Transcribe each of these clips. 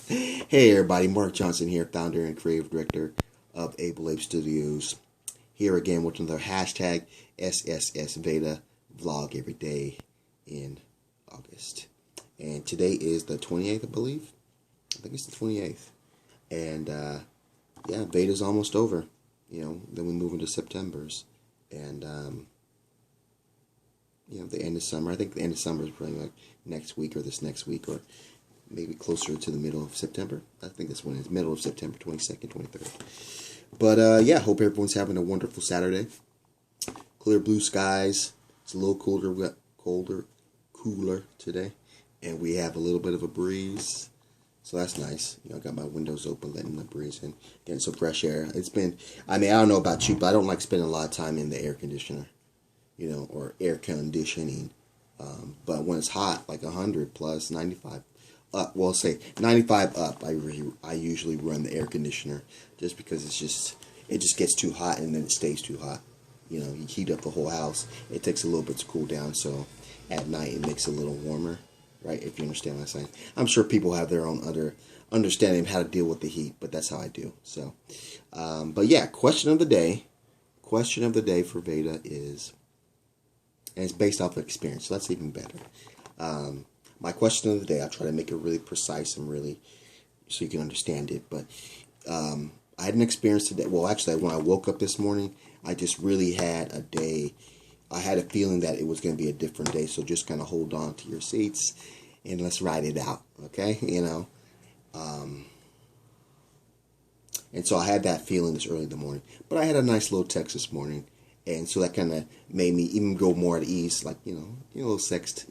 Hey everybody, Mark Johnson here, founder and creative director of Able Ape Studios. Here again with another hashtag sssveda vlog every day in August. And today is the 28th, I believe. I think it's the 28th. And yeah, Veda's almost over. Then we move into September's. And the end of summer. I think the end of summer is probably like next week or this next week or maybe closer to the middle of September. I think that's when it's middle of September, 22nd, 23rd. But yeah, hope everyone's having a wonderful Saturday. Clear blue skies. It's a little cooler today, and we have a little bit of a breeze. So that's nice. I got my windows open, letting the breeze in, getting some fresh air. It's been, I don't know about you, but I don't like spending a lot of time in the air conditioner, or air conditioning. But when it's hot, like 100 plus, 95 up, well, say 95 up, I usually run the air conditioner just because it just gets too hot and then it stays too hot. You heat up the whole house. It takes a little bit to cool down, so at night it makes it a little warmer, right? If you understand what I'm saying. I'm sure people have their own other understanding of how to deal with the heat, but that's how I do. So, but yeah, question of the day for Veda is, and it's based off of experience, so that's even better. My question of the day, I try to make it really precise and really so you can understand it. But I had an experience today. Well, actually, when I woke up this morning, I just really had a day. I had a feeling that it was going to be a different day. So just kind of hold on to your seats and let's ride it out, okay? And so I had that feeling this early in the morning. But I had a nice little text this morning. And so that kind of made me even go more at ease, like, a little sexed,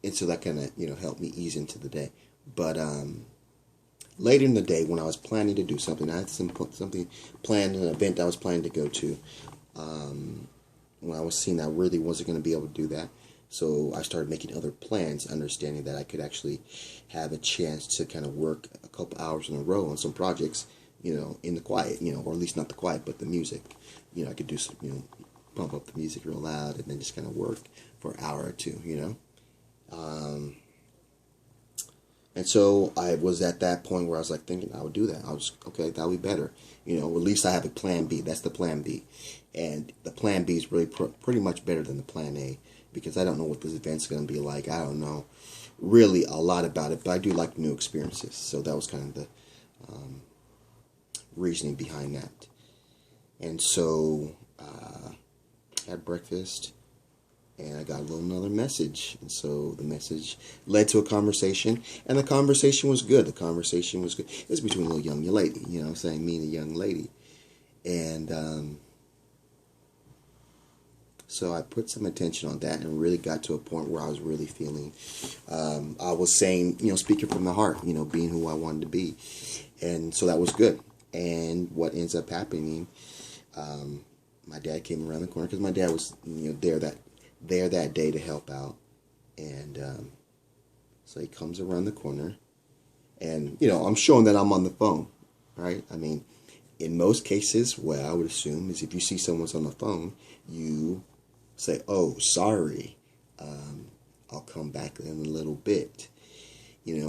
and so that kind of, helped me ease into the day. But later in the day, when I was planning to do something, I had something planned, an event I was planning to go to. When I was seeing I really wasn't going to be able to do that. So I started making other plans, understanding that I could actually have a chance to kind of work a couple hours in a row on some projects, in the quiet, or at least not the quiet, but the music. I could do some, pump up the music real loud and then just kind of work for an hour or two, And so I was at that point where I was like thinking I would do that. I was, okay, that would be better. At least I have a plan B. That's the plan B. And the plan B is really pretty much better than the plan A because I don't know what this event's going to be like. I don't know really a lot about it, but I do like new experiences. So that was kind of the reasoning behind that. And so I had breakfast. And I got another message. And so the message led to a conversation. And the conversation was good. It was between a little young lady, me and a young lady. And so I put some attention on that and really got to a point where I was really feeling, I was saying, speaking from the heart, being who I wanted to be. And so that was good. And what ends up happening, my dad came around the corner because my dad was, there that day to help out. And so he comes around the corner and I'm showing that I'm on the phone, right? In most cases, what I would assume is if you see someone's on the phone, you say, oh, sorry, I'll come back in a little bit,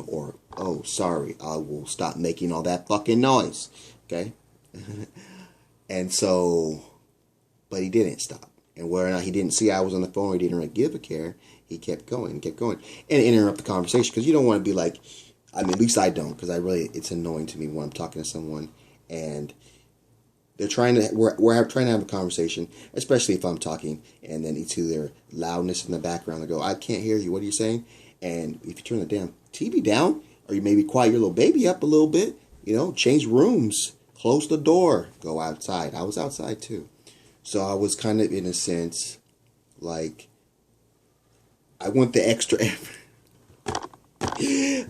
or, oh, sorry, I will stop making all that fucking noise, okay? And so, but he didn't stop. And whether or not he didn't see I was on the phone or he didn't really give a care, he kept going, and interrupt the conversation. Because you don't want to be like, at least I don't, because it's annoying to me when I'm talking to someone and they're we're trying to have a conversation, especially if I'm talking, and then it's either loudness in the background. I go, I can't hear you. What are you saying? And if you turn the damn TV down, or you maybe quiet your little baby up a little bit, change rooms, close the door, go outside. I was outside too. So I was kind of, in a sense, like, I want the extra effort.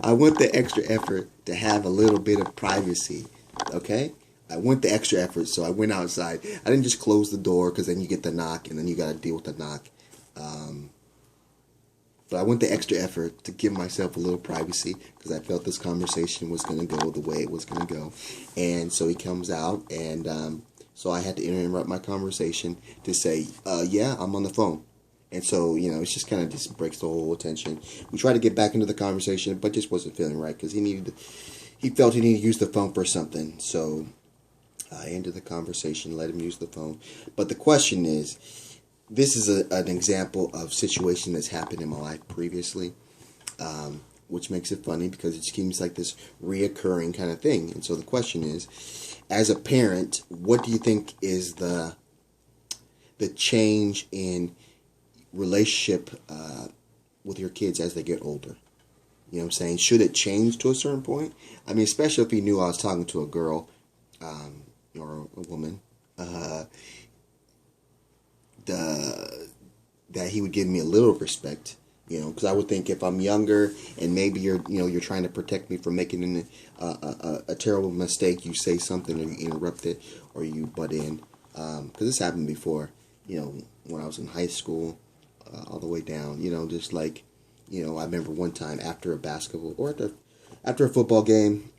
I want the extra effort to have a little bit of privacy, okay? I want the extra effort, so I went outside. I didn't just close the door, because then you get the knock, and then you got to deal with the knock. But I went the extra effort to give myself a little privacy, because I felt this conversation was going to go the way it was going to go. And so he comes out, and so I had to interrupt my conversation to say, yeah, I'm on the phone. And so, it just kind of just breaks the whole attention. We tried to get back into the conversation, but just wasn't feeling right because he felt he needed to use the phone for something. So I ended the conversation, let him use the phone. But the question is, this is an example of situation that's happened in my life previously, which makes it funny because it seems like this reoccurring kind of thing. And so the question is, as a parent, what do you think is the change in relationship with your kids as they get older? You know what I'm saying? Should it change to a certain point? I mean, especially if he knew I was talking to a girl or a woman, that he would give me a little respect, because I would think if I'm younger and maybe you're trying to protect me from making a terrible mistake, you say something or you interrupt it or you butt in, because this happened before, when I was in high school, all the way down, just like, I remember one time after a basketball or after a football game,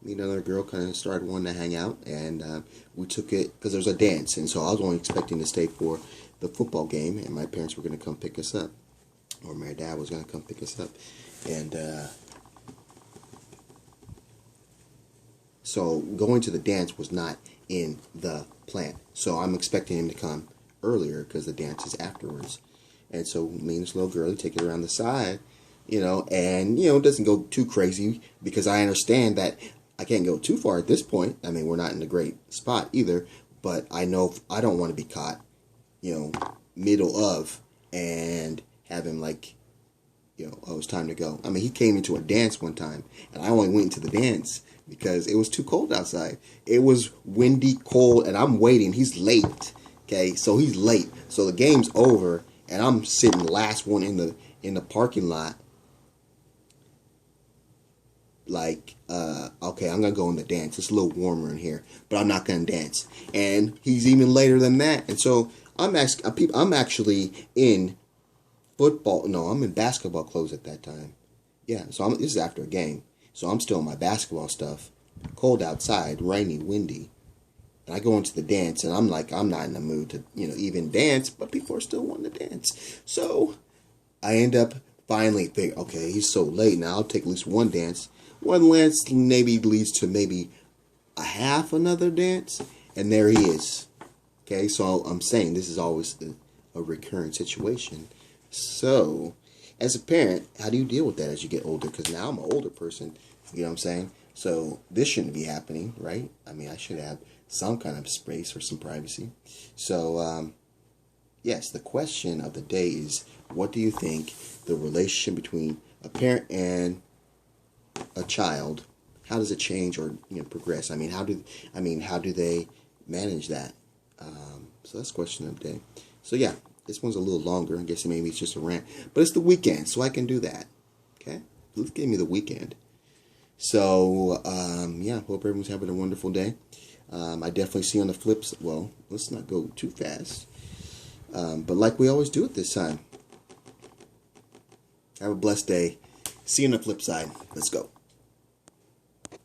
me and another girl kind of started wanting to hang out, and we took it because there was a dance, and so I was only expecting to stay for the football game, and my parents were going to come pick us up, or my dad was going to come pick us up, and so going to the dance was not in the plan. So I'm expecting him to come earlier because the dance is afterwards, and so me and this little girl take it around the side, and it doesn't go too crazy because I understand that I can't go too far at this point. I mean, we're not in a great spot either, but I know I don't want to be caught, middle of and have him like, oh, it's time to go. I mean, he came into a dance one time, and I only went into the dance because it was too cold outside. It was windy, cold, and I'm waiting. He's late. Okay, so he's late. So the game's over, and I'm sitting last one in the parking lot. Like, okay, I'm gonna go in the dance. It's a little warmer in here, but I'm not gonna dance. And he's even later than that. And so I'm actually in football. No, I'm in basketball clothes at that time. Yeah, so this is after a game. So I'm still in my basketball stuff. Cold outside, rainy, windy. And I go into the dance, and I'm like, I'm not in the mood to, even dance, but people are still wanting to dance. So I end up finally thinking, okay, he's so late now. I'll take at least one dance. One dance maybe leads to maybe a half another dance, and there he is. Okay, so I'm saying this is always a recurring situation. So, as a parent, how do you deal with that as you get older? Because now I'm an older person, you know what I'm saying? So this shouldn't be happening, right? I mean, I should have some kind of space or some privacy. So, yes, the question of the day is, what do you think the relationship between a parent and a child, how does it change or progress? I mean, how do they manage that? So that's the question of the day. So yeah, this one's a little longer. I guess maybe it's just a rant, but it's the weekend, so I can do that. Okay, let's give me the weekend. So yeah, hope everyone's having a wonderful day. I definitely see on the flips. Well, let's not go too fast. But like we always do at this time, have a blessed day. See you on the flip side. Let's go.